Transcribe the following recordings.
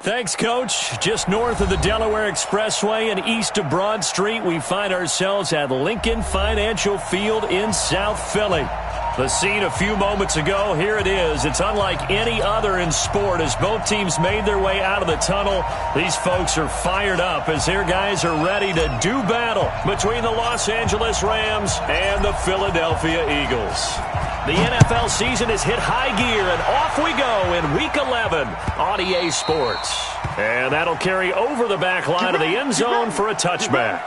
Thanks, Coach. Just north of the Delaware Expressway and east of Broad Street, we find ourselves at Lincoln Financial Field in South Philly. The scene a few moments ago, here it is. It's unlike any other in sport as both teams made their way out of the tunnel. These folks are fired up as their guys are ready to do battle between the Los Angeles Rams and the Philadelphia Eagles. The NFL season has hit high gear, and off we go in Week 11 on EA Sports. And that'll carry over the back line of the end zone for a touchback.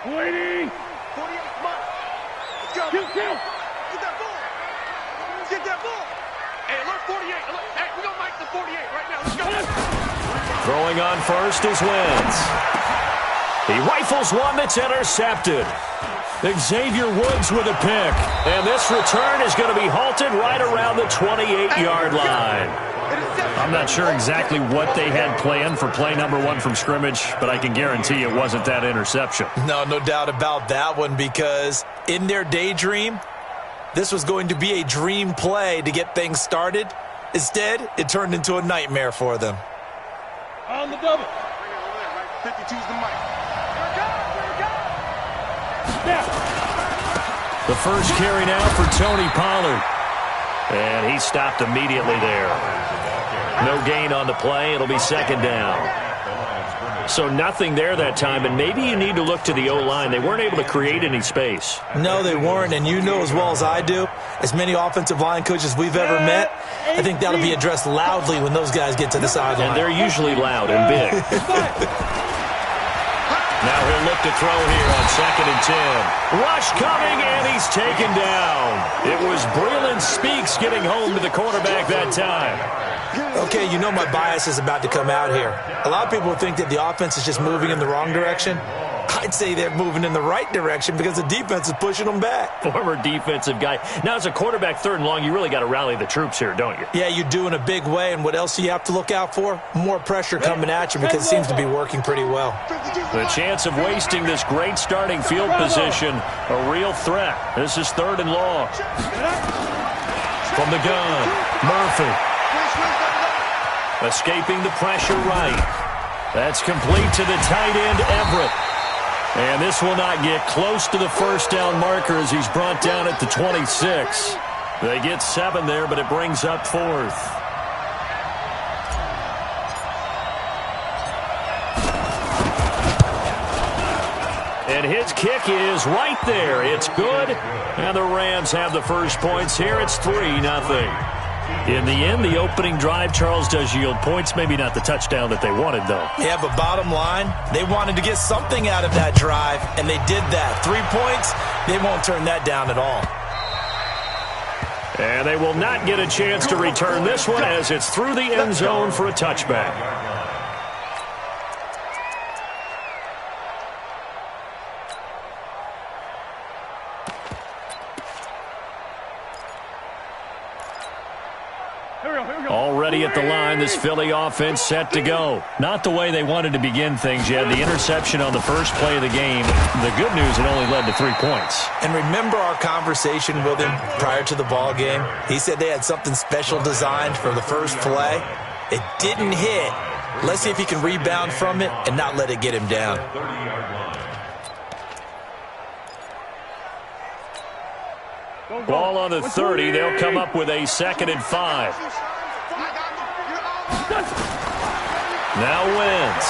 Waiting! 48, come on! Let's go! Get that ball! Get that ball! Hey, alert 48! Alert. Hey, we're gonna make the 48 right now. Let's go! Throwing on first is Wentz. He rifles one that's intercepted. Xavier Woods with a pick. And this return is going to be halted right around the 28-yard line. I'm not sure exactly what they had planned for play number one from scrimmage, but I can guarantee it wasn't that interception. No doubt about that one, because in their daydream, this was going to be a dream play to get things started. Instead, it turned into a nightmare for them. On the double. 52's the mic. The first carry now for Tony Pollard. And he stopped immediately there. No gain on the play. It'll be second down. So nothing there that time, and maybe you need to look to the O-line. They weren't able to create any space. No, they weren't, and you know as well as I do, as many offensive line coaches we've ever met, I think that'll be addressed loudly when those guys get to the sideline. And they're usually loud and big. Now he'll look to throw here on 2nd and 10. Rush coming, and he's taken down. It was Breland Speaks getting home to the quarterback that time. Okay, you know my bias is about to come out here. A lot of people think that the offense is just moving in the wrong direction. I'd say they're moving in the right direction because the defense is pushing them back. Former defensive guy. Now, as a quarterback 3rd and long, you really got to rally the troops here, don't you? Yeah, you do in a big way, and what else do you have to look out for? More pressure coming at you because it seems to be working pretty well. The chance of wasting this great starting field position, a real threat. This is 3rd and long. From the gun, Murphy. Escaping the pressure right. That's complete to the tight end, Everett. And this will not get close to the first down marker as he's brought down at the 26. They get 7 there, but it brings up 4th. And his kick is right there. It's good. And the Rams have the first points here. It's 3-0. In the end, the opening drive, Charles, does yield points. Maybe not the touchdown that they wanted, though. Yeah, but bottom line, they wanted to get something out of that drive, and they did that. 3 points, they won't turn that down at all. And they will not get a chance to return this one as it's through the end zone for a touchback. Already at the line, this Philly offense set to go. Not the way they wanted to begin things yet. The interception on the first play of the game. The good news, it only led to 3 points. And remember our conversation with him prior to the ball game? He said they had something special designed for the first play. It didn't hit. Let's see if he can rebound from it and not let it get him down. Ball on the 30. They'll come up with a 2nd and 5. Now Wentz.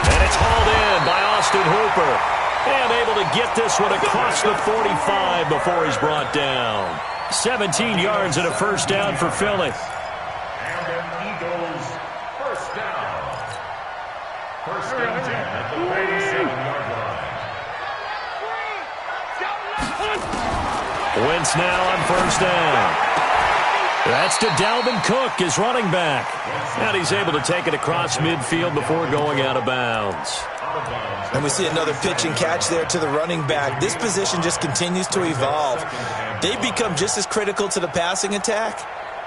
And it's hauled in by Austin Hooper. And able to get this one across the 45 before he's brought down. 17 yards and a first down for Philly. And an Eagles first down. First and 10 at the 47-yard line. Wentz now on first down. That's to Dalvin Cook, his running back. And he's able to take it across midfield before going out of bounds. And we see another pitch and catch there to the running back. This position just continues to evolve. They become just as critical to the passing attack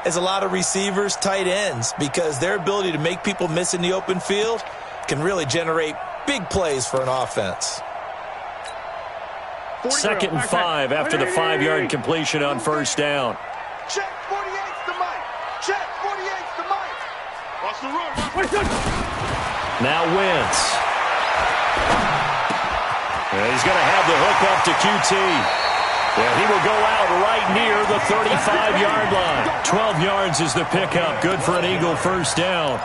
as a lot of receivers, tight ends, because their ability to make people miss in the open field can really generate big plays for an offense. 2nd and 5 after the 5-yard completion on first down. Check 48's the mic. Check 48's the mic. Watch the run. Now Wentz. And he's going to have the hook up to QT. And he will go out right near the 35-yard line. 12 yards is the pickup. Good for an Eagle first down.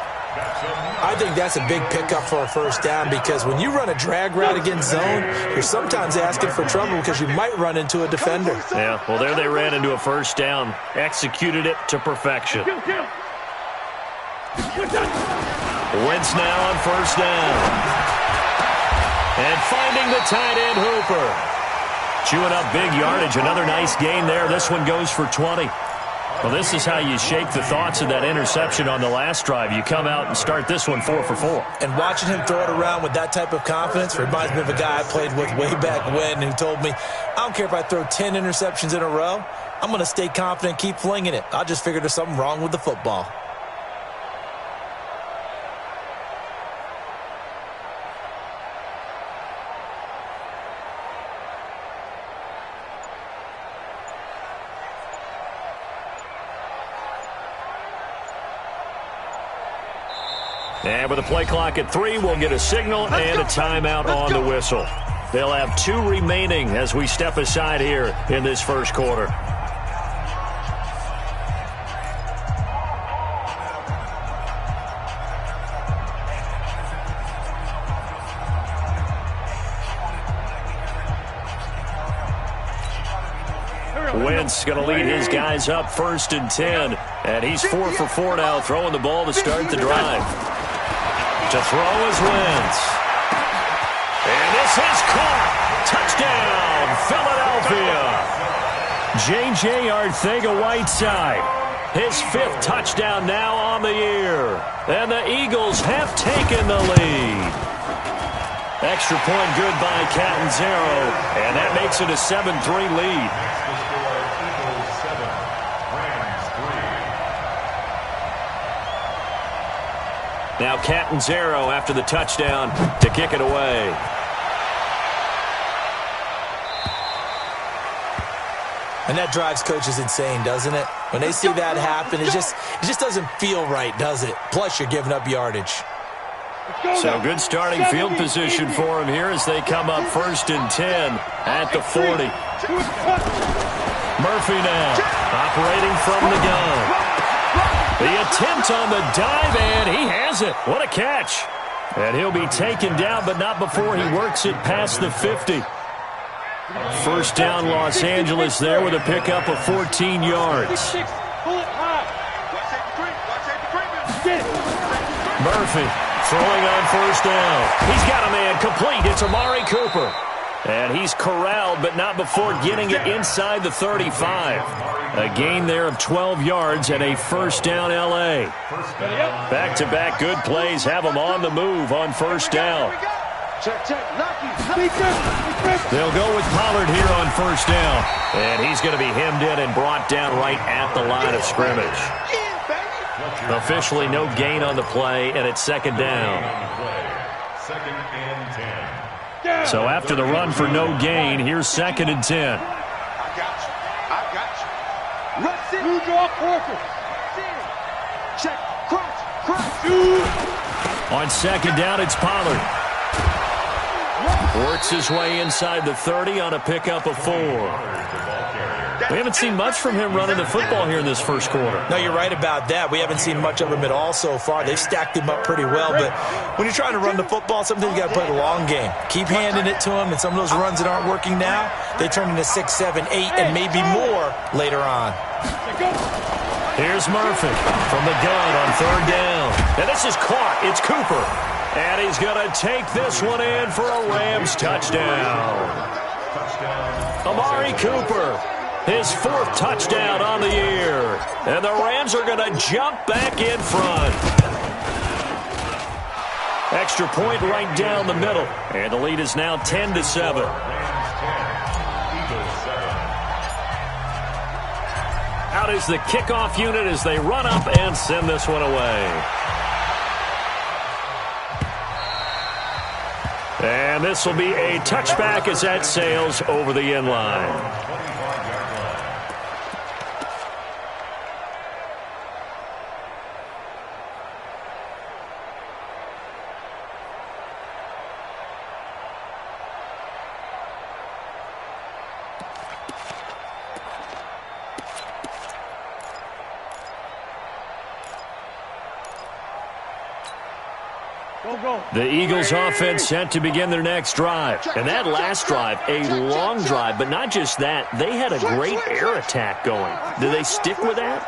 I think that's a big pickup for a first down because when you run a drag route against zone, you're sometimes asking for trouble because you might run into a defender. Yeah, well, there they ran into a first down. Executed it to perfection. Wentz now on first down. And finding the tight end Hooper. Chewing up big yardage. Another nice gain there. This one goes for 20. Well, this is how you shake the thoughts of that interception on the last drive. You come out and start this one 4 for 4. And watching him throw it around with that type of confidence reminds me of a guy I played with way back when who told me, I don't care if I throw 10 interceptions in a row. I'm going to stay confident, keep flinging it. I just figured there's something wrong with the football. And with a play clock at 3, we'll get a signal and a timeout on the whistle. They'll have 2 remaining as we step aside here in this first quarter. Wentz going to lead his guys up 1st and 10. And he's 4 for 4 now, throwing the ball to start the drive. To throw is Wentz. And this is caught. Touchdown, Philadelphia. J.J. Arcega-Whiteside. His 5th touchdown now on the year. And the Eagles have taken the lead. Extra point good by Catanzaro. And that makes it a 7-3 lead. Now Catanzaro after the touchdown to kick it away. And that drives coaches insane, doesn't it? When they see that happen, it just doesn't feel right, does it? Plus, you're giving up yardage. So good starting field position for him here as they come up 1st and 10 at the 40. Murphy now operating from the gun. The attempt on the dive, and he has it. What a catch. And he'll be taken down, but not before he works it past the 50. First down, Los Angeles there with a pickup of 14 yards. Murphy throwing on first down. He's got a man complete. It's Amari Cooper. And he's corralled, but not before getting it inside the 35. A gain there of 12 yards and a first down L.A. Back-to-back good plays have them on the move on first down. They'll go with Pollard here on first down. And he's going to be hemmed in and brought down right at the line of scrimmage. Officially no gain on the play, and it's 2nd down. 2nd and 10. So after the run for no gain, here's 2nd and 10. On 2nd down, it's Pollard. Works his way inside the 30 on a pickup of 4. We haven't seen much from him running the football here in this first quarter. No, you're right about that. We haven't seen much of him at all so far. They've stacked him up pretty well, but when you're trying to run the football, sometimes you got to play the long game. Keep handing it to him, and some of those runs that aren't working now, they turn into 6, 7, 8, and maybe more later on. Here's Murphy from the gun on 3rd down. And this is caught. It's Cooper. And he's going to take this one in for a Rams touchdown. Amari Cooper His 4th touchdown on the year. And the Rams are going to jump back in front. Extra point right down the middle. And the lead is now 10-7. Out is the kickoff unit as they run up and send this one away. And this will be a touchback as that sails over the end line. The Eagles offense set to begin their next drive. And that last drive, a long drive, but not just that. They had a great air attack going. Do they stick with that?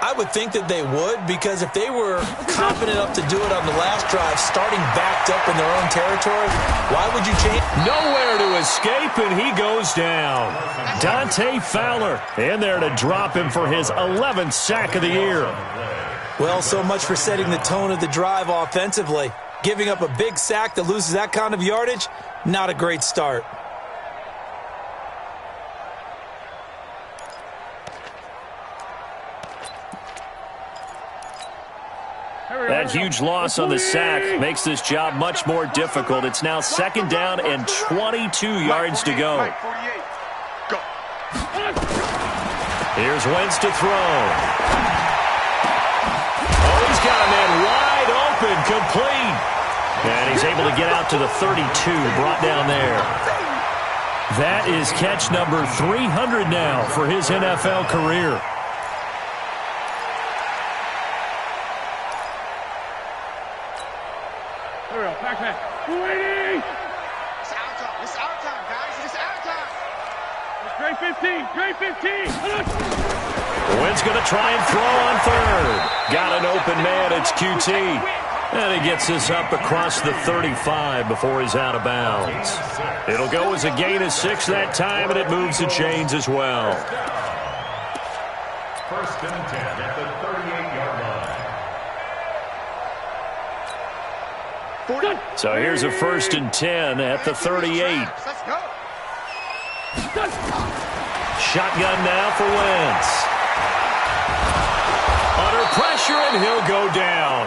I would think that they would, because if they were confident enough to do it on the last drive, starting backed up in their own territory, why would you change? Nowhere to escape, and he goes down. Dante Fowler in there to drop him for his 11th sack of the year. Well, so much for setting the tone of the drive offensively. Giving up a big sack that loses that kind of yardage, not a great start. That huge loss on the sack makes this job much more difficult. It's now 2nd down and 22 yards to go. Here's Wentz to throw. Oh, he's got a man wide open, complete. And he's able to get out to the 32, brought down there. That is catch number 300 now for his NFL career. There we go, back. 280! It's our time. It's our time, guys. It's our time. It's grade 15. Grade 15. Wentz going to try and throw on 3rd. Got an open man. It's QT. And he gets this up across the 35 before he's out of bounds. It'll go as a gain of 6 that time, and it moves the chains as well. 1st and 10 at the 38-yard line. So here's a 1st and 10 at the 38. Let's go. Shotgun now for Wentz. Under pressure, and he'll go down.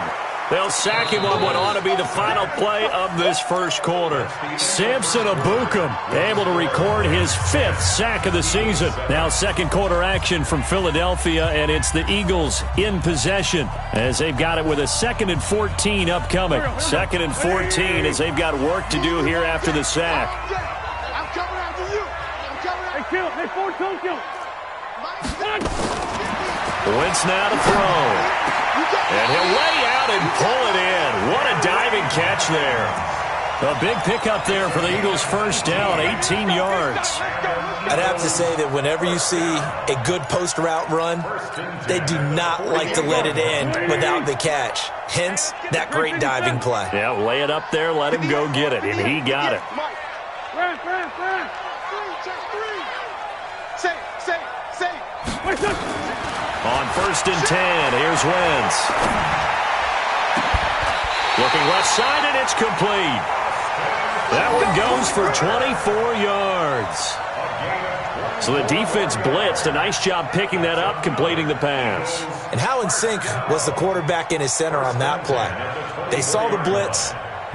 They'll sack him on what ought to be the final play of this first quarter. Samson Ebukam able to record his 5th sack of the season. Now 2nd quarter action from Philadelphia, and it's the Eagles in possession as they've got it with a 2nd and 14 upcoming. 2nd and 14 as they've got work to do here after the sack. I'm coming after you. I'm coming after you. Hey, Ford, don't kill. Wentz now to throw. And he'll lay out and pull it in. What a diving catch there. A big pickup there for the Eagles' first down, 18 yards. I'd have to say that whenever you see a good post route run, they do not like to let it end without the catch. Hence, that great diving play. Yeah, lay it up there, let him go get it, and he got it. On 1st and 10, here's Wentz. Looking left side, and it's complete. That one goes for 24 yards. So the defense blitzed. A nice job picking that up, completing the pass. And how in sync was the quarterback in his center on that play? They saw the blitz,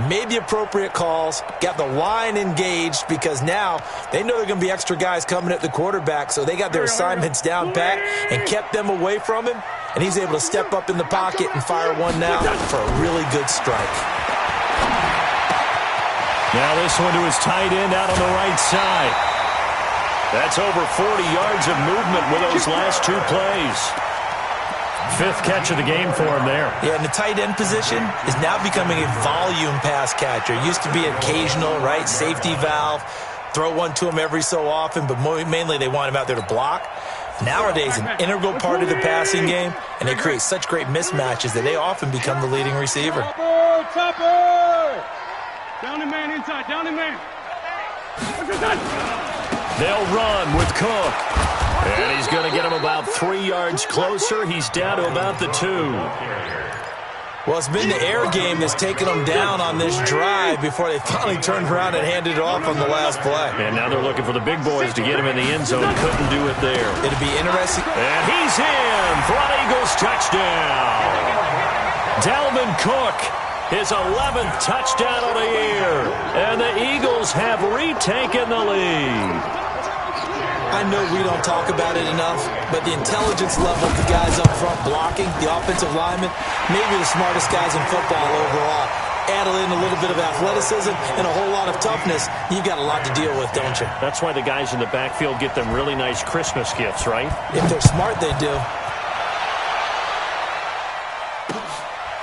made the appropriate calls, got the line engaged, because now they know there are going to be extra guys coming at the quarterback, so they got their assignments down pat and kept them away from him, and he's able to step up in the pocket and fire one now for a really good strike. Now this one to his tight end out on the right side. That's over 40 yards of movement with those last 2 plays. 5th catch of the game for him there. Yeah, and the tight end position is now becoming a volume pass catcher. It used to be occasional, right, safety valve, throw one to him every so often, but mainly they want him out there to block. Nowadays, an integral part of the passing game, and they create such great mismatches that they often become the leading receiver. Chopper! Down the man inside, down the man. They'll run with Cook. And he's going to get him about 3 yards closer. He's down to about the 2. Well, it's been the air game that's taken them down on this drive before they finally turned around and handed it off on the last play. And now they're looking for the big boys to get him in the end zone. Couldn't do it there. It'll be interesting. And he's in for an Eagles touchdown. Dalvin Cook, his 11th touchdown of the year. And the Eagles have retaken the lead. I know we don't talk about it enough, but the intelligence level of the guys up front blocking, the offensive linemen, maybe the smartest guys in football overall. Add in a little bit of athleticism and a whole lot of toughness, you've got a lot to deal with, don't you? That's why the guys in the backfield get them really nice Christmas gifts, right? If they're smart, they do.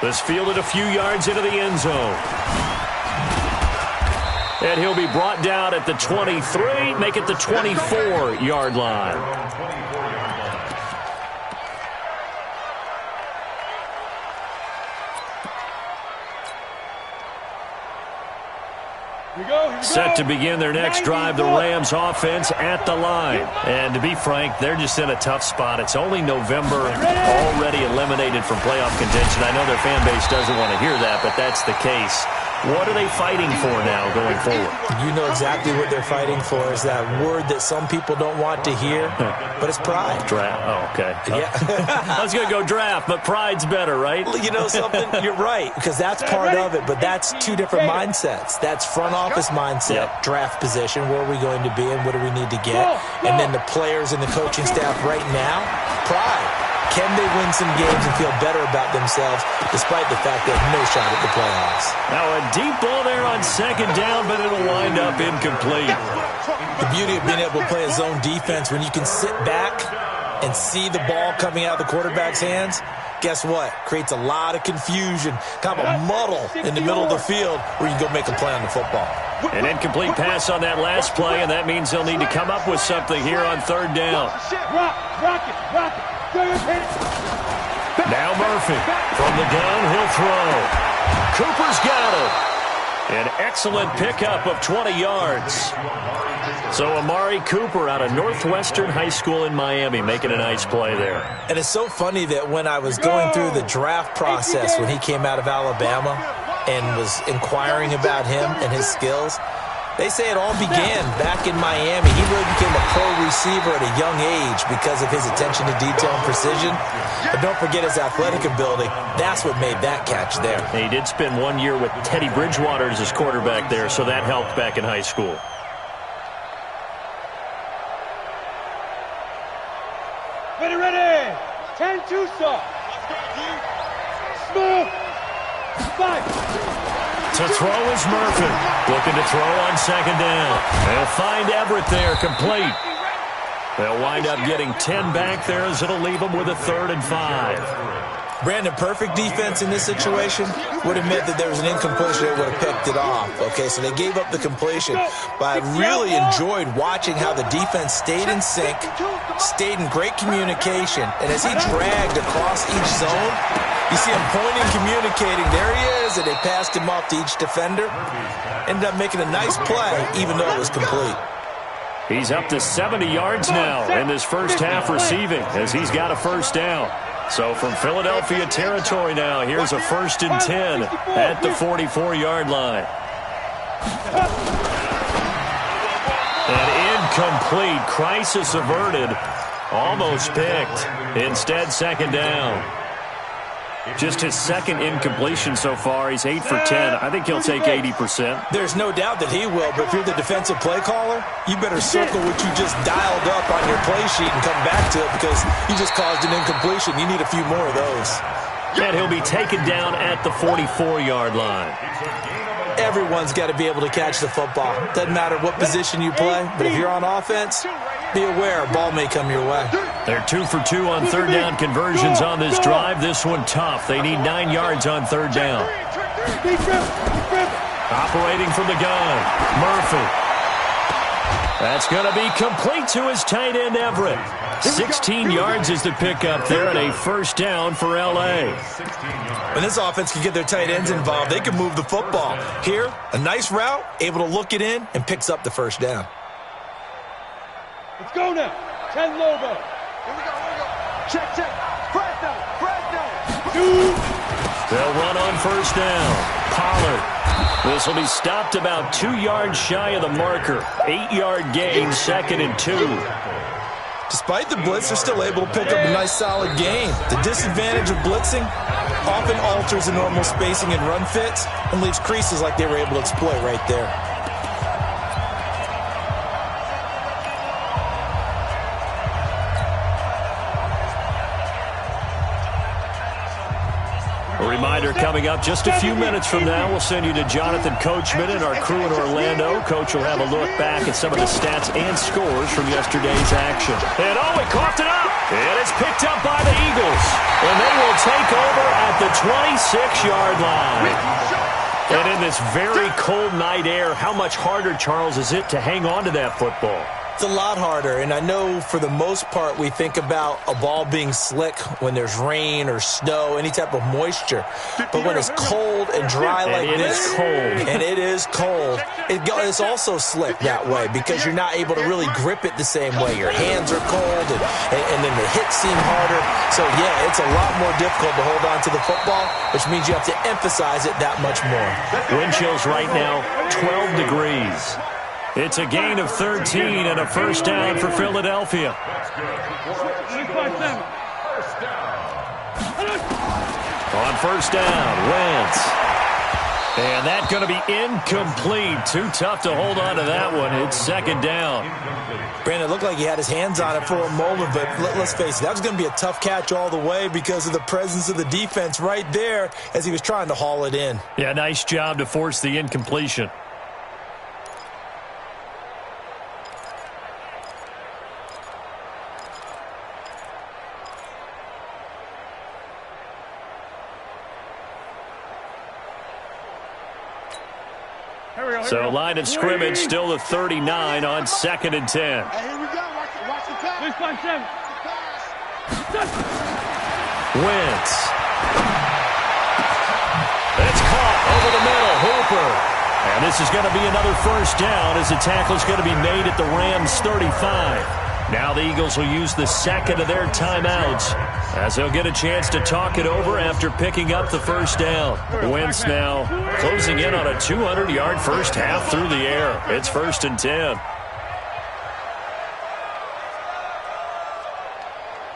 This fielded a few yards into the end zone. And he'll be brought down at the 23, make it the 24-yard line. Set to begin their next drive, the Rams offense at the line. And to be frank, they're just in a tough spot. It's only November, already eliminated from playoff contention. I know their fan base doesn't want to hear that, but that's the case. What are they fighting for now going forward? You know exactly what they're fighting for is that word that some people don't want to hear, but it's pride. Draft. Oh, okay. Yeah. I was going to go draft, but pride's better, right? You know something? You're right, because that's part of it, but that's two different mindsets. That's front office mindset, draft position, where are we going to be and what do we need to get? And then the players and the coaching staff right now, pride. Can they win some games and feel better about themselves despite the fact they have no shot at the playoffs? Now a deep ball there on second down, but it'll wind up incomplete. The beauty of being able to play a zone defense when you can sit back and see the ball coming out of the quarterback's hands, guess what? Creates a lot of confusion, kind of a muddle in the middle of the field where you can go make a play on the football. An incomplete pass on that last play, and that means they'll need to come up with something here on third down. Rock it. Now Murphy from the gun, he'll throw. Cooper's got it. An excellent pickup of 20 yards. So Amari Cooper out of Northwestern High School in Miami making a nice play there. And it's so funny that when I was going through the draft process when he came out of Alabama and was inquiring about him and his skills, they say it all began back in Miami. He really became a pro receiver at a young age because of his attention to detail and precision. But don't forget his athletic ability. That's what made that catch there. And he did spend 1 year with Teddy Bridgewater as his quarterback there, so that helped back in high school. Ready. 10-2 stop. Smooth. 5. To throw is Murphy. Looking to throw on second down. They'll find Everett there, complete. They'll wind up getting 10 back there as it'll leave them with a 3rd and 5. Brandon, perfect defense in this situation would have meant that there was an incompletion that would have picked it off. Okay, so they gave up the completion. But I really enjoyed watching how the defense stayed in sync, stayed in great communication, and as he dragged across each zone, you see him pointing, communicating. There he is, and they passed him off to each defender. Ended up making a nice play, even though it was complete. He's up to 70 yards now in this first half receiving as he's got a first down. So from Philadelphia territory now, here's a 1st and 10 at the 44-yard line. And incomplete. Crisis averted. Almost picked. Instead, second down. Just his second incompletion so far. He's 8 for 10. I think he'll take 80%. There's no doubt that he will, but if you're the defensive play caller, you better circle what you just dialed up on your play sheet and come back to it because you just caused an incompletion. You need a few more of those. And he'll be taken down at the 44-yard line. Everyone's got to be able to catch the football. Doesn't matter what position you play, but if you're on offense, be aware a ball may come your way. They're 2 for 2 on third down conversions on this drive. This one tough. They need 9 yards on third down. Operating from the gun, Murphy. That's going to be complete to his tight end, Everett. 16 yards is the pickup there and a first down for L.A. When this offense can get their tight ends involved, they can move the football. Here, a nice route, able to look it in, and picks up the first down. Let's go now. 10 Lobo. Here we go. Check. Fresno. They'll run on first down. Pollard. This will be stopped about 2 yards shy of the marker. 8-yard gain, 2nd and 2. Despite the blitz, they're still able to pick up a nice, solid gain. The disadvantage of blitzing often alters the normal spacing and run fits and leaves creases like they were able to exploit right there. A reminder coming up just a few minutes from now, we'll send you to Jonathan Coachman and our crew in Orlando. Coach will have a look back at some of the stats and scores from yesterday's action. And he coughed it up. And it's picked up by the Eagles. And they will take over at the 26-yard line. And in this very cold night air, how much harder, Charles, is it to hang on to that football? It's a lot harder, and I know for the most part we think about a ball being slick when there's rain or snow, any type of moisture. But when it's cold and dry like this, and it is cold, it's also slick that way because you're not able to really grip it the same way. Your hands are cold, and then the hits seem harder. So, yeah, it's a lot more difficult to hold on to the football, which means you have to emphasize it that much more. Wind chills right now, 12 degrees. It's a gain of 13 and a first down for Philadelphia. On first down, Wentz. And that's going to be incomplete. Too tough to hold on to that one. It's 2nd down. Brandon, it looked like he had his hands on it for a moment, but let's face it, that was going to be a tough catch all the way because of the presence of the defense right there as he was trying to haul it in. Yeah, nice job to force the incompletion. So line of scrimmage still the 39 on 2nd and 10. Hey, here we go. Watch the pass. Wentz. It's caught over the middle. Hooper. And this is going to be another first down as the tackle is going to be made at the Rams 35. Now the Eagles will use the 2nd of their timeouts as they'll get a chance to talk it over after picking up the first down. Wentz now closing in on a 200-yard first half through the air. It's 1st and 10.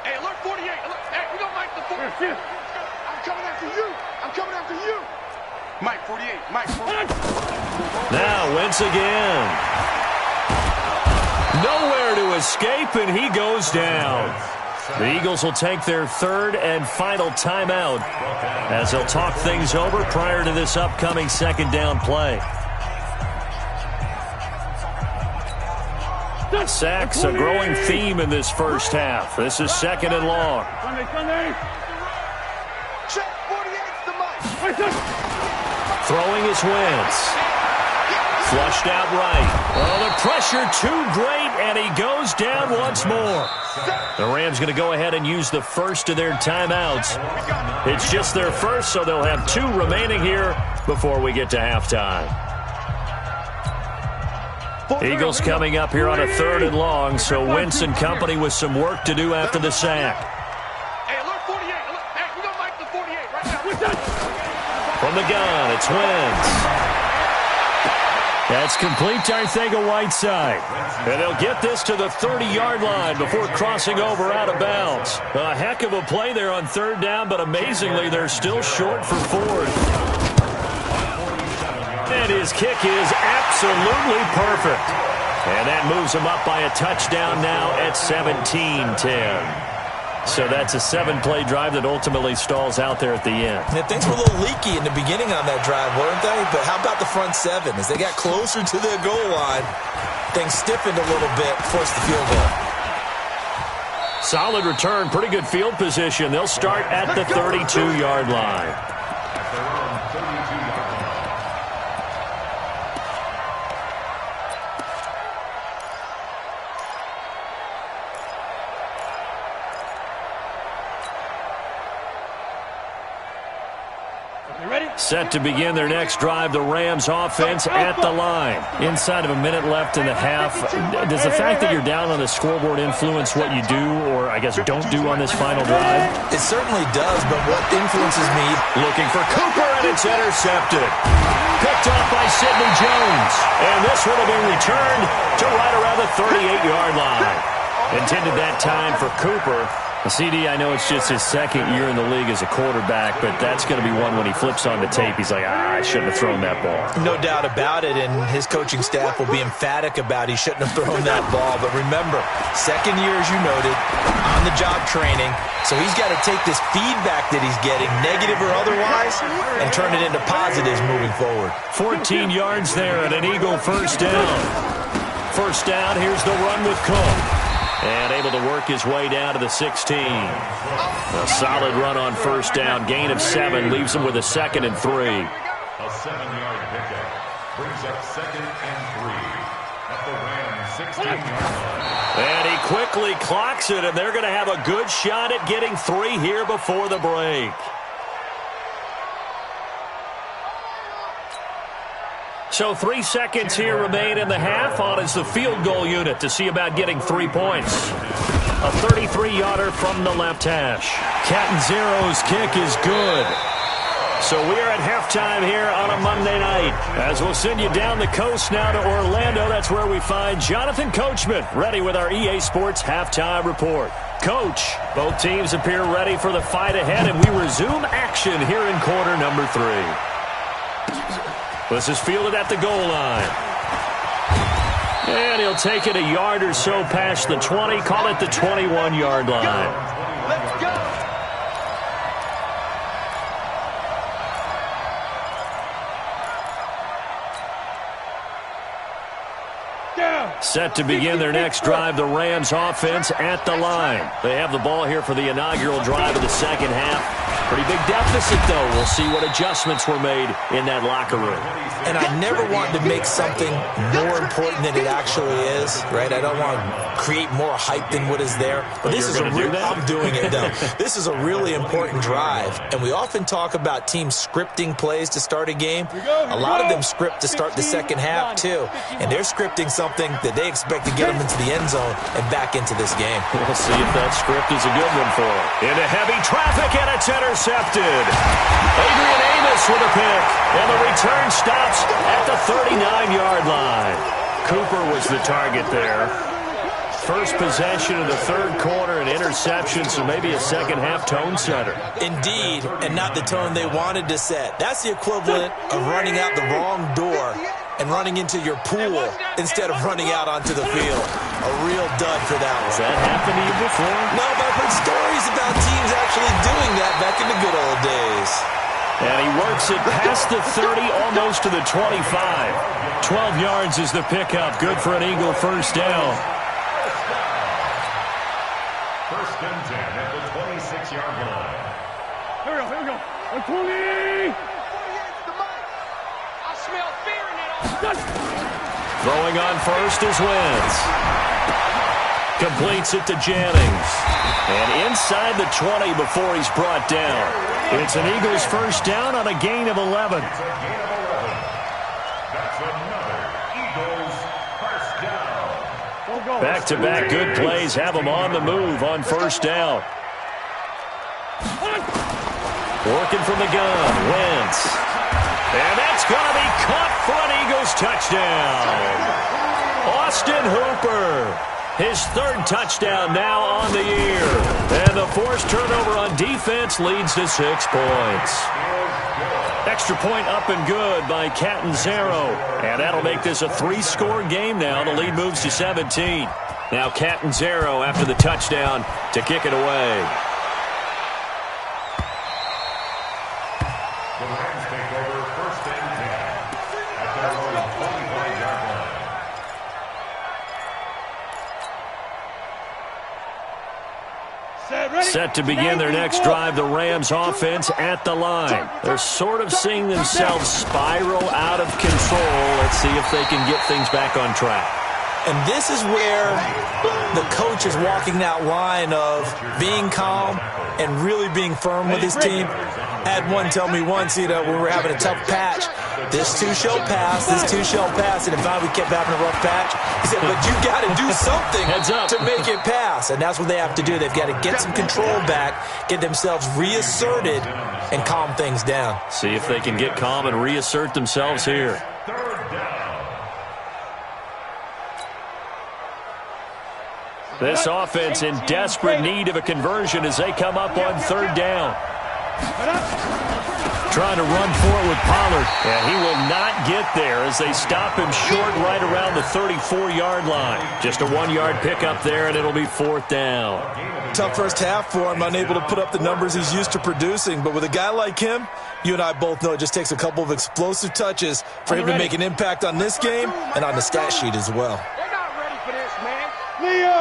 Hey, alert 48. Hey, we don't like the 48. I'm coming after you. Mike, 48. Mike, 48. Now Wentz again. Nowhere to escape, and he goes down. The Eagles will take their 3rd and final timeout as they'll talk things over prior to this upcoming 2nd down play. Sacks, a growing theme in this first half. This is 2nd and long. Check 48's the Mike. Throwing is Wentz. Flushed out right. Oh, the pressure too great, and he goes down once more. The Rams going to go ahead and use the first of their timeouts. It's just their first, so they'll have 2 remaining here before we get to halftime. Eagles coming up here on a 3rd and long, so Wentz and company with some work to do after the sack. Hey, alert 48. Hey, we don't like the 48 right now. From the gun, it's Wentz. That's complete to Arcega-Whiteside. And they'll get this to the 30-yard line before crossing over out of bounds. A heck of a play there on 3rd down, but amazingly, they're still short for 4th. And his kick is absolutely perfect. And that moves him up by a touchdown now at 17-10. So that's a 7-play drive that ultimately stalls out there at the end. Yeah, things were a little leaky in the beginning on that drive, weren't they? But how about the front 7? As they got closer to the goal line, things stiffened a little bit, forced the field goal. Solid return, pretty good field position. They'll start at the 32-yard line. Set to begin their next drive, the Rams offense at the line. Inside of a minute left in the half. Does the fact that you're down on the scoreboard influence what you do, or I guess don't do on this final drive? It certainly does, but what influences me? Looking for Cooper, and it's intercepted. Picked off by Sidney Jones. And this one will be returned to right around the 38-yard line. Intended that time for Cooper. CD, I know it's just his second year in the league as a quarterback, but that's going to be one when he flips on the tape. He's like, I shouldn't have thrown that ball. No doubt about it, and his coaching staff will be emphatic about he shouldn't have thrown that ball. But remember, second year, as you noted, on-the-job training, so he's got to take this feedback that he's getting, negative or otherwise, and turn it into positives moving forward. 14 yards there and an Eagle first down. First down, here's the run with Cook. And able to work his way down to the 16. A solid run on first down. Gain of 7 leaves him with a 2nd and 3. A 7-yard pickup brings up 2nd and 3 at the Rams 16-yard line. And he quickly clocks it, and they're going to have a good shot at getting 3 here before the break. So 3 seconds here remain in the half. On is the field goal unit to see about getting 3 points. A 33-yarder from the left hash. Catanzaro's kick is good. So we are at halftime here on a Monday night. As we'll send you down the coast now to Orlando, that's where we find Jonathan Coachman, ready with our EA Sports halftime report. Coach, both teams appear ready for the fight ahead, and we resume action here in quarter number 3. This is fielded at the goal line. And he'll take it a yard or so past the 20, call it the 21-yard line. Let's go. Set to begin their next drive, the Rams offense at the line. They have the ball here for the inaugural drive of the second half. Pretty big deficit, though. We'll see what adjustments were made in that locker room. And I never want to make something more important than it actually is, right? I don't want to create more hype than what is there. But this is a real, I'm doing it, though. This is a really important drive. And we often talk about teams scripting plays to start a game. A lot of them script to start the second half, too. And they're scripting something that they expect to get them into the end zone and back into this game. We'll see if that script is a good one for them. Into heavy traffic, and it's intercepted. Adrian Amos with a pick, and the return stops at the 39-yard line. Cooper was the target there. First possession of the third quarter, an interception, so maybe a second-half tone setter. Indeed, and not the tone they wanted to set. That's the equivalent of running out the wrong door and running into your pool instead of running out onto the field. A real dud for that one. Has that happened to you before? No, but I've heard stories about teams actually doing that back in the good old days. And he works it past the 30, almost to the 25. 12 yards is the pickup. Good for an Eagle first down. First and 10 at the 26-yard line. Here we go. 120. I smell fear in it. Throwing on first is Wentz. Completes it to Jennings. And inside the 20 before he's brought down. It's an Eagles first down on a gain of 11. It's a gain of 11. That's another Eagles first down. Back-to-back good plays have them on the move on first down. Working from the gun, Wentz. And that's going to be caught for an Eagles touchdown. Austin Hooper. His third touchdown now on the year. And the forced turnover on defense leads to 6 points. Extra point up and good by Catanzaro. And that'll make this a 3-score game now. The lead moves to 17. Now Catanzaro after the touchdown to kick it away. The Rams take over first and 10 at their own 25-yard line. Set to begin their next drive, the Rams offense at the line. They're sort of seeing themselves spiral out of control. Let's see if they can get things back on track. And this is where the coach is walking that line of being calm and really being firm with his team. I had one tell me once, when we were having a tough patch, this too shall pass, this too shall pass. And if we kept having a rough patch, he said, but you got to do something to make it pass. And that's what they have to do. They've got to get some control back, get themselves reasserted, and calm things down. See if they can get calm and reassert themselves here. This offense in desperate need of a conversion as they come up on third down. Trying to run for it with Pollard. And he will not get there as they stop him short right around the 34-yard line. Just a 1-yard pickup there, and it'll be fourth down. Tough first half for him, unable to put up the numbers he's used to producing. But with a guy like him, you and I both know it just takes a couple of explosive touches for him to make an impact on this game and on the stat sheet as well. They're not ready for this, man. Leo!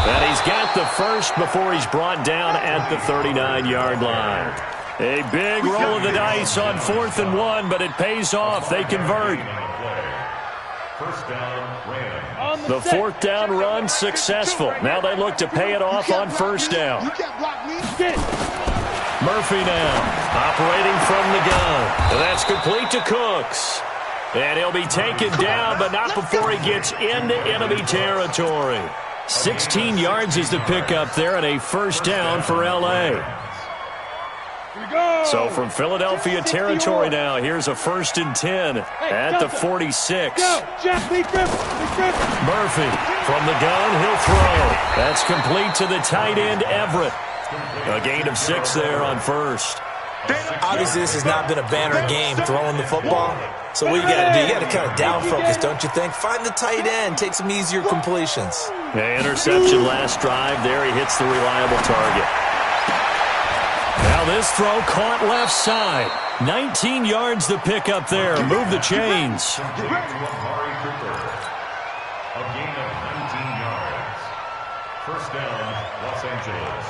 And he's got the first before he's brought down at the 39-yard line. A big roll of the dice on 4th and 1, but it pays off. They convert. The 4th down run successful. Now they look to pay it off on 1st down. Murphy now operating from the gun. That's complete to Cooks. And he'll be taken down, but not before he gets into enemy territory. 16 yards is the pickup there, and a 1st down for L.A. So from Philadelphia territory now, here's a 1st and 10 at the 46. Murphy from the gun, he'll throw. That's complete to the tight end, Everett. A gain of 6 there on 1st. Obviously, this has not been a banner game throwing the football. So what you got to do, you got to kind of down focus, don't you think? Find the tight end, take some easier completions. Interception last drive there. He hits the reliable target. Now this throw caught left side. 19 yards to pick up there. Move the chains. A gain of 19 yards. 1st down, Los Angeles.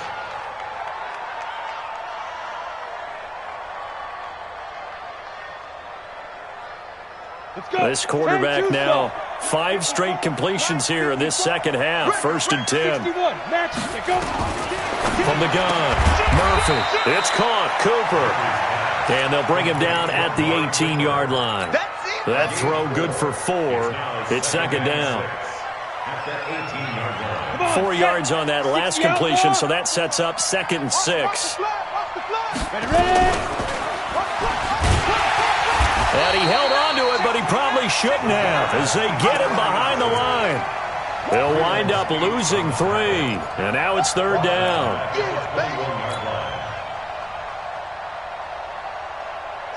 This quarterback now, 5 straight completions here in this second half. 1st and 10. From the gun, Murphy. It's caught. Cooper. And they'll bring him down at the 18-yard line. That throw good for 4. It's 2nd down. 4 yards on that last completion, so that sets up 2nd and 6. And he held on to it, but he probably shouldn't have as they get him behind the line. They'll wind up losing 3, and now it's 3rd down.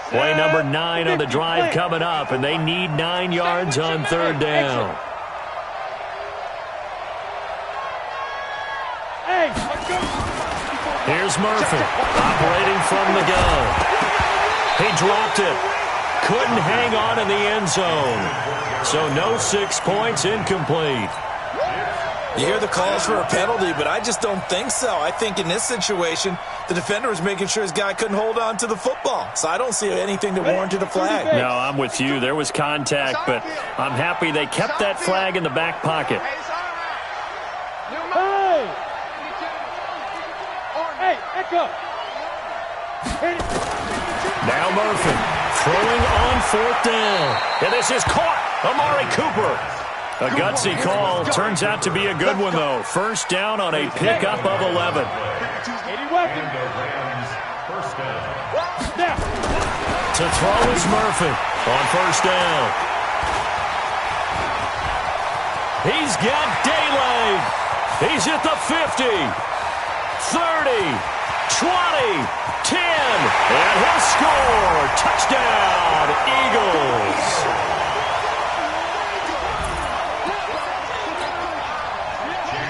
Play number 9 on the drive coming up, and they need 9 yards on 3rd down. Here's Murphy, operating from the gun. He dropped it. Couldn't hang on in the end zone. So no 6 points, incomplete. You hear the calls for a penalty, but I just don't think so. I think in this situation, the defender was making sure his guy couldn't hold on to the football. So I don't see anything that warranted a flag. No, I'm with you. There was contact, but I'm happy they kept that flag in the back pocket. Hey, echo. Now Murphy throwing on 4th down. And this is caught. Amari Cooper. A gutsy call. Turns out to be a good one, though. 1st down on a pickup of 11. To throw is Murphy on 1st down. He's got daylight. He's at the 50, 30, 20, 10, and he'll score. Touchdown, Eagles.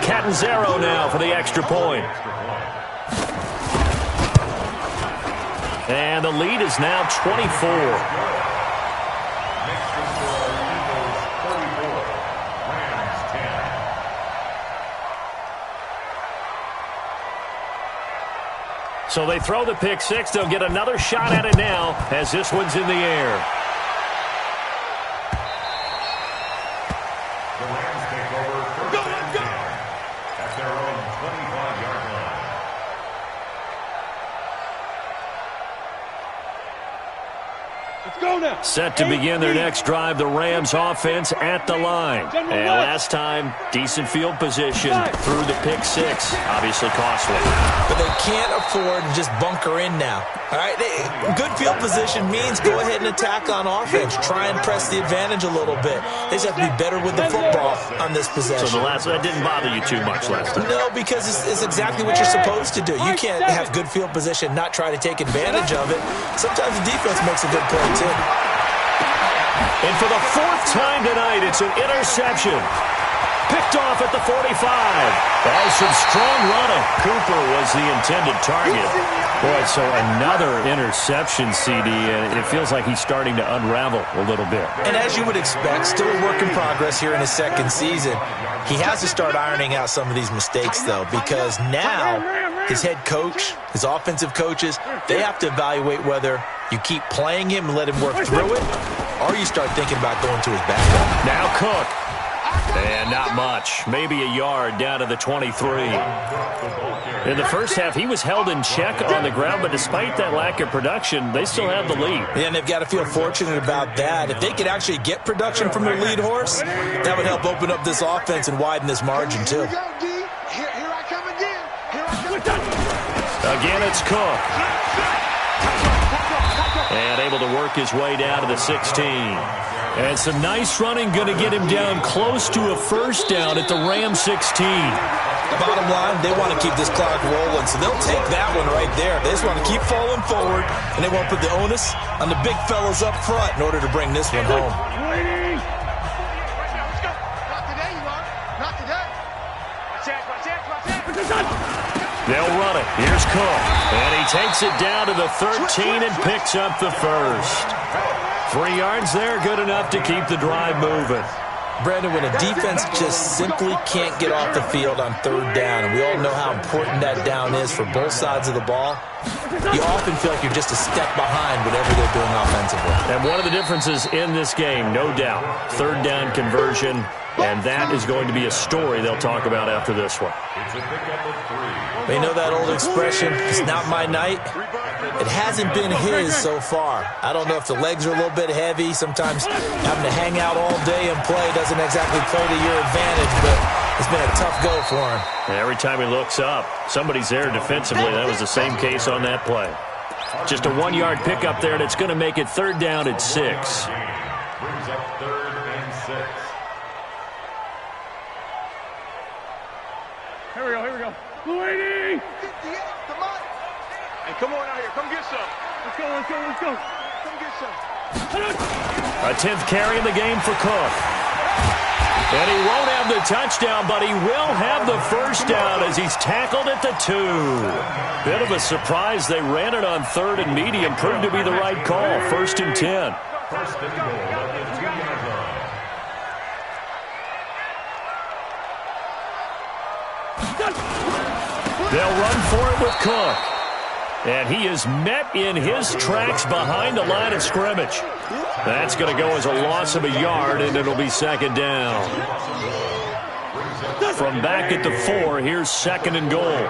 Catanzaro now for the extra point. And the lead is now 24. So they throw the pick six. They'll get another shot at it now as this one's in the air. The Rams take over first and 10 at their own 25-yard line. Let's go now. Set to begin their next drive, the Rams offense at the line. And last time, decent field position through the pick six. Obviously costly. But they can't afford to just bunker in now. All right, good field position means go ahead and attack on offense. Try and press the advantage a little bit. They just have to be better with the football on this possession. So that didn't bother you too much last time? No, because it's exactly what you're supposed to do. You can't have good field position, not try to take advantage of it. Sometimes the defense makes a good play, too. And for the fourth time tonight, it's an interception. Picked off at the 45. Oh, some strong running. Cooper was the intended target. Boy, so another interception, CD, and it feels like he's starting to unravel a little bit. And as you would expect, still a work in progress here in his second season. He has to start ironing out some of these mistakes, though, because now his head coach, his offensive coaches, they have to evaluate whether you keep playing him and let him work through it, or you start thinking about going to his backup. Now Cook. And not much. Maybe a yard down to the 23. In the first half, he was held in check on the ground, but despite that lack of production, they still have the lead. And they've got to feel fortunate about that. If they could actually get production from their lead horse, that would help open up this offense and widen this margin, too. Here I come again. Here I come. Again, it's Cook. And able to work his way down to the 16. And some nice running going to get him down close to a first down at the Ram 16. Bottom line, they want to keep this clock rolling, so they'll take that one right there. They just want to keep falling forward, and they want to put the onus on the big fellas up front in order to bring this one home. Let's go. Not today, you are. Not today. Watch out. They'll run it. Here's Cook. And he takes it down to the 13 and picks up the first. 3 yards there, good enough to keep the drive moving. Brandon, when a defense just simply can't get off the field on third down, and we all know how important that down is for both sides of the ball, you often feel like you're just a step behind whatever they're doing offensively. And one of the differences in this game, no doubt, third down conversion, and that is going to be a story they'll talk about after this one. It's a pickup of 3. They know that old expression, it's not my night. It hasn't been his so far. I don't know if the legs are a little bit heavy. Sometimes having to hang out all day and play doesn't exactly play to your advantage, but it's been a tough go for him. Every time he looks up, somebody's there defensively. That was the same case on that play. Just a 1-yard pickup there, and it's going to make it third down at 6. Brings up 3rd and 6. Here we go. Waiting. Hey, come on out here. Come get some. Let's go. Come get some. A 10th carry in the game for Cook. And he won't have the touchdown, but he will have the first down as he's tackled at the 2. Bit of a surprise. They ran it on 3rd and medium. Proved to be the right call. 1st and 10. First and goal at the 2-yard line. They'll run for it with Cook. And he is met in his tracks behind the line of scrimmage. That's going to go as a loss of a yard, and it'll be 2nd down. From back at the 4, here's 2nd and goal.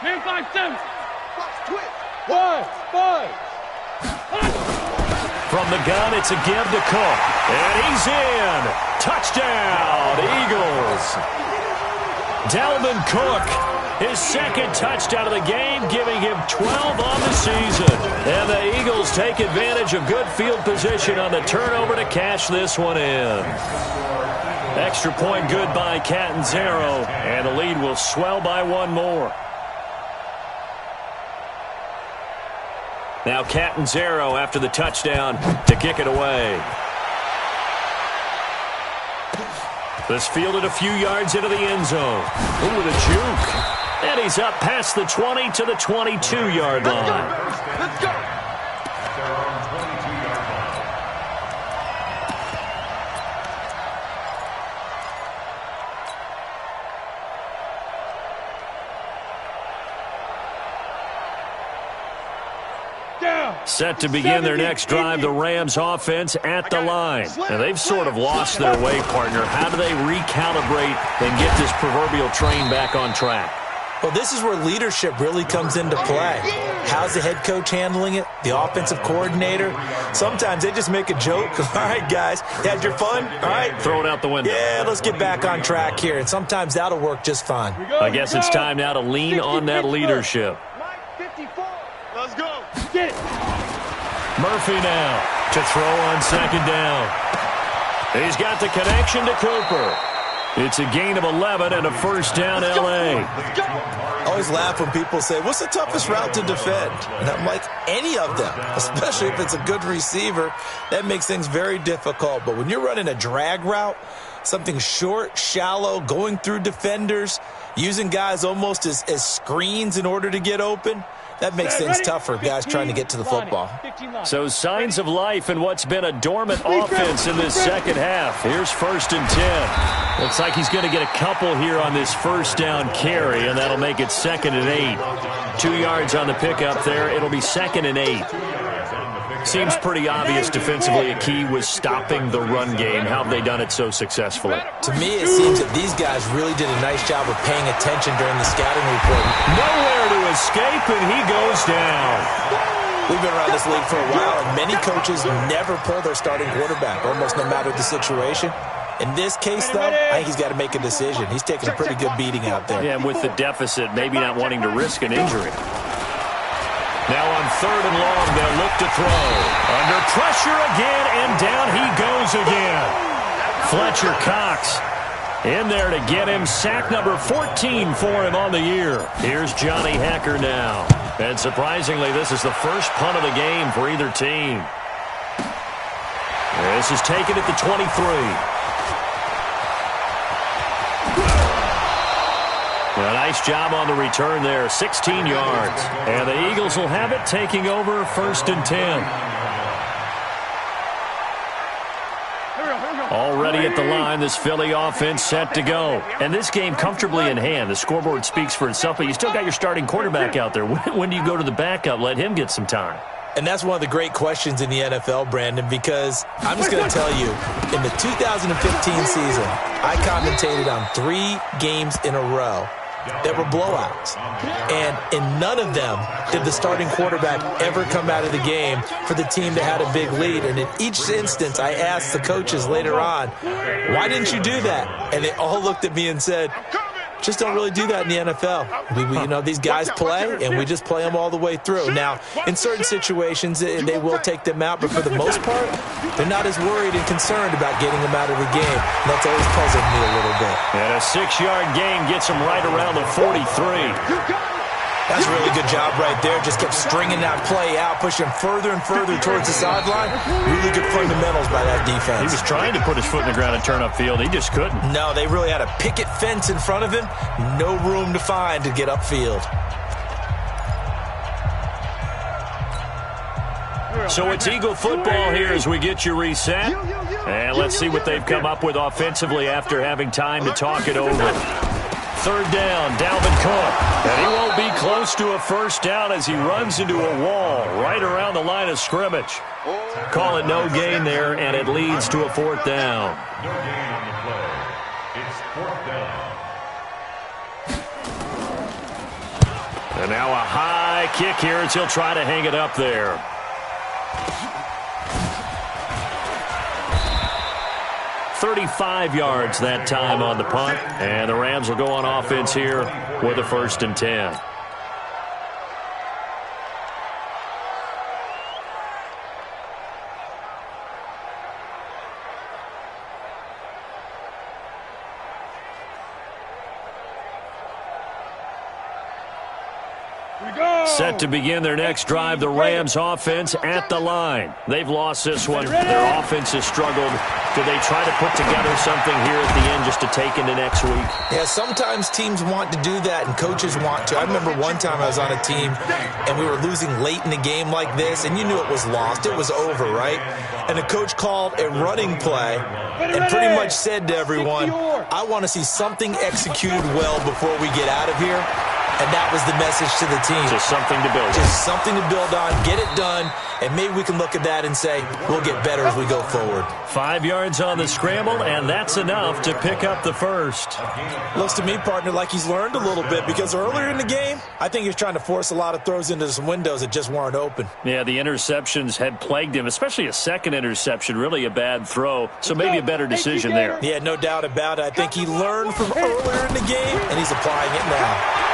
Man, 5-7. Five. From the gun, it's a give to Cook. And he's in. Touchdown, Eagles. Dalvin Cook, his 2nd touchdown of the game, giving him 12 on the season. And the Eagles take advantage of good field position on the turnover to cash this one in. Extra point good by Catanzaro, and the lead will swell by 1 more. Now Catanzaro after the touchdown to kick it away. This fielded a few yards into the end zone. Ooh, with a juke. And he's up past the 20 to the 22-yard line. Let's go. Set to begin their next drive, the Rams offense at the line. And they've sort of lost their way, partner. How do they recalibrate and get this proverbial train back on track? Well, this is where leadership really comes into play. How's the head coach handling it? The offensive coordinator? Sometimes they just make a joke. All right, guys, you had your fun? All right. Throw it out the window. Yeah, let's get back on track here. And sometimes that'll work just fine. I guess it's time now to lean on that leadership. Let's go. Get it. Murphy now to throw on second down. He's got the connection to Cooper. It's a gain of 11 and a first down, L.A. I always laugh when people say, what's the toughest route to defend? And I'm like, any of them, especially if it's a good receiver. That makes things very difficult. But when you're running a drag route, something short, shallow, going through defenders, using guys almost as screens in order to get open, that makes things tough for guys trying to get to the football. So signs of life in what's been a dormant offense in this second half. Here's 1st and 10. Looks like he's going to get a couple here on this first down carry, and that'll make it 2nd and 8. 2 yards on the pickup there. It'll be 2nd and 8. Seems pretty obvious defensively a key was stopping the run game. How have they done it so successfully? To me, it seems that these guys really did a nice job of paying attention during the scouting report. Nowhere to escape, and he goes down. We've been around this league for a while, and many coaches never pull their starting quarterback, almost no matter the situation. In this case, though, I think he's got to make a decision. He's taking a pretty good beating out there. Yeah, and with the deficit, maybe not wanting to risk an injury. Now on 3rd and long, they'll look to throw. Under pressure again, and down he goes again. Fletcher Cox in there to get him. Sack number 14 for him on the year. Here's Johnny Hacker now. And surprisingly, this is the first punt of the game for either team. This is taken at the 23. A nice job on the return there, 16 yards. And the Eagles will have it, taking over 1st and 10. Already at the line, this Philly offense set to go. And this game comfortably in hand. The scoreboard speaks for itself, but you still got your starting quarterback out there. When do you go to the backup? Let him get some time. And that's one of the great questions in the NFL, Brandon, because I'm just going to tell you, in the 2015 season, I commentated on 3 games in a row that were blowouts. And in none of them did the starting quarterback ever come out of the game for the team that had a big lead. And in each instance, I asked the coaches later on, why didn't you do that? And they all looked at me and said, just don't really do that in the NFL. These guys play, and we just play them all the way through. Now, in certain situations, they will take them out, but for the most part, they're not as worried and concerned about getting them out of the game. And that's always puzzled me a little bit. And a 6-yard gain gets them right around the 43. That's a really good job right there. Just kept stringing that play out, pushing further and further towards the sideline. Really good fundamentals by that defense. He was trying to put his foot in the ground and turn upfield. He just couldn't. No, they really had a picket fence in front of him. No room to find to get upfield. So it's Eagle football here as we get you reset. And let's see what they've come up with offensively after having time to talk it over. 3rd down, Dalvin Cook. And he won't be close to a first down as he runs into a wall right around the line of scrimmage. Call it no gain there, and it leads to a 4th down. No gain on the play. It's 4th down. And now a high kick here as he'll try to hang it up there. 35 yards that time on the punt. And the Rams will go on offense here with a 1st and 10. Set to begin their next drive, the Rams offense at the line. They've lost this one. Their offense has struggled. Do they try to put together something here at the end just to take into next week? Yeah, sometimes teams want to do that and coaches want to. I remember one time I was on a team and we were losing late in the game like this, and you knew it was lost. It was over, right? And the coach called a running play and pretty much said to everyone, I want to see something executed well before we get out of here. And that was the message to the team. Just something to build on. Just something to build on, get it done, and maybe we can look at that and say, we'll get better as we go forward. 5 yards on the scramble, and that's enough to pick up the first. Looks to me, partner, like he's learned a little bit, because earlier in the game, I think he was trying to force a lot of throws into some windows that just weren't open. Yeah, the interceptions had plagued him, especially a second interception, really a bad throw, so maybe a better decision there. Yeah, no doubt about it. I think he learned from earlier in the game, and he's applying it now.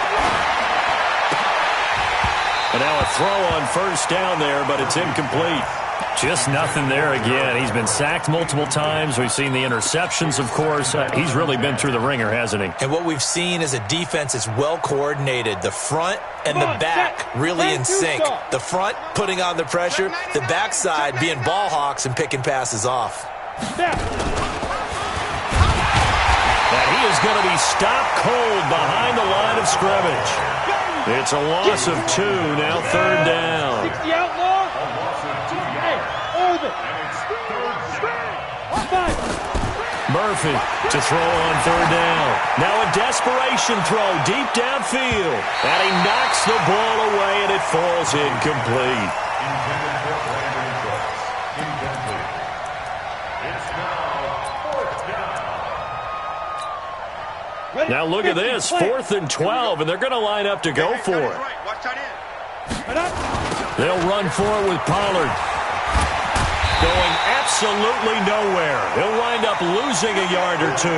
And now a throw on first down there, but it's incomplete. Just nothing there again. He's been sacked multiple times. We've seen the interceptions, of course. He's really been through the ringer, hasn't he? And what we've seen is a defense that's well coordinated. The front and the back really in sync. The front putting on the pressure, the backside being ball hawks and picking passes off. And he is going to be stopped cold behind the line of scrimmage. It's a loss of 2, now third down. 60 outlaw. Hey, over. Murphy to throw on third down. Now a desperation throw deep downfield. And he knocks the ball away, and it falls incomplete. Now look at this, 4th and 12, and they're going to line up to go for it. They'll run for it with Pollard. Going absolutely nowhere. He'll wind up losing a yard or 2.